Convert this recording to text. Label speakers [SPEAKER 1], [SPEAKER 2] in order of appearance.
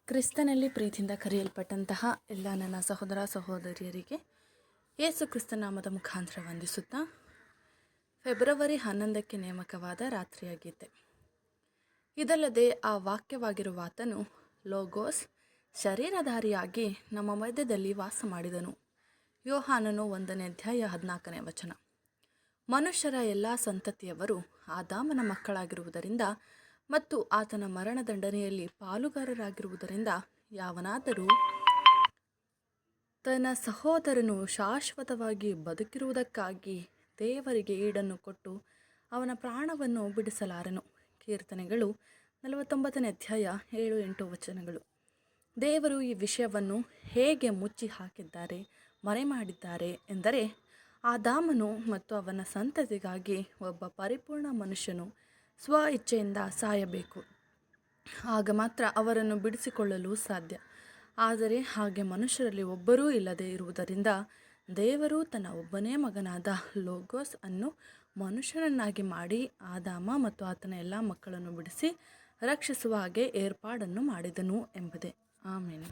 [SPEAKER 1] ಕ್ರಿಸ್ತನಲ್ಲಿ ಪ್ರೀತಿಯಿಂದ ಕರೆಯಲ್ಪಟ್ಟಂತಹ ಎಲ್ಲ ನನ್ನ ಸಹೋದರ ಸಹೋದರಿಯರಿಗೆ ಯೇಸು ಕ್ರಿಸ್ತ ನಾಮದ ಮುಖಾಂತರ ವಂದಿಸುತ್ತಾ ಫೆಬ್ರವರಿ 11ಕ್ಕೆ ನೇಮಕವಾದ ರಾತ್ರಿಯ ಗೀತೆ. ಇದಲ್ಲದೆ ಆ ವಾಕ್ಯವಾಗಿರುವಾತನು ಲೋಗೋಸ್ ಶರೀರಧಾರಿಯಾಗಿ ನಮ್ಮ ಮಧ್ಯದಲ್ಲಿ ವಾಸ ಮಾಡಿದನು. ಯೋಹಾನನು 1ನೇ ಅಧ್ಯಾಯ 14ನೇ ವಚನ. ಮನುಷ್ಯರ ಎಲ್ಲ ಸಂತತಿಯವರು ಆದಾಮನ ಮಕ್ಕಳಾಗಿರುವುದರಿಂದ ಮತ್ತು ಆತನ ಮರಣದಂಡನೆಯಲ್ಲಿ ಪಾಲುಗಾರರಾಗಿರುವುದರಿಂದ ಯಾವನಾದರೂ ತನ್ನ ಸಹೋದರನು ಶಾಶ್ವತವಾಗಿ ಬದುಕಿರುವುದಕ್ಕಾಗಿ ದೇವರಿಗೆ ಈಡನ್ನು ಕೊಟ್ಟು ಅವನ ಪ್ರಾಣವನ್ನು ಬಿಡಿಸಲಾರನು. ಕೀರ್ತನೆಗಳು 49ನೇ ಅಧ್ಯಾಯ 7-8 ವಚನಗಳು. ದೇವರು ಈ ವಿಷಯವನ್ನು ಹೇಗೆ ಮುಚ್ಚಿ ಹಾಕಿದ್ದಾರೆ, ಮರೆ ಮಾಡಿದ್ದಾರೆ ಎಂದರೆ, ಆದಾಮನು ಮತ್ತು ಅವನ ಸಂತತಿಗಾಗಿ ಒಬ್ಬ ಪರಿಪೂರ್ಣ ಮನುಷ್ಯನು ಸ್ವ ಇಚ್ಛೆಯಿಂದ ಸಾಯಬೇಕು. ಆಗ ಮಾತ್ರ ಅವರನ್ನು ಬಿಡಿಸಿಕೊಳ್ಳಲು ಸಾಧ್ಯ. ಆದರೆ ಹಾಗೆ ಮನುಷ್ಯರಲ್ಲಿ ಒಬ್ಬರೂ ಇಲ್ಲದೆ ಇರುವುದರಿಂದ ದೇವರು ತನ್ನ ಒಬ್ಬನೇ ಮಗನಾದ ಲೋಗೋಸ್ ಅನ್ನು ಮನುಷ್ಯನನ್ನಾಗಿ ಮಾಡಿ ಆದಾಮ ಮತ್ತು ಆತನ ಎಲ್ಲ ಮಕ್ಕಳನ್ನು ಬಿಡಿಸಿ ರಕ್ಷಿಸುವ ಹಾಗೆ ಏರ್ಪಾಡನ್ನು ಮಾಡಿದನು ಎಂಬುದೇ. ಆಮೇಲೆ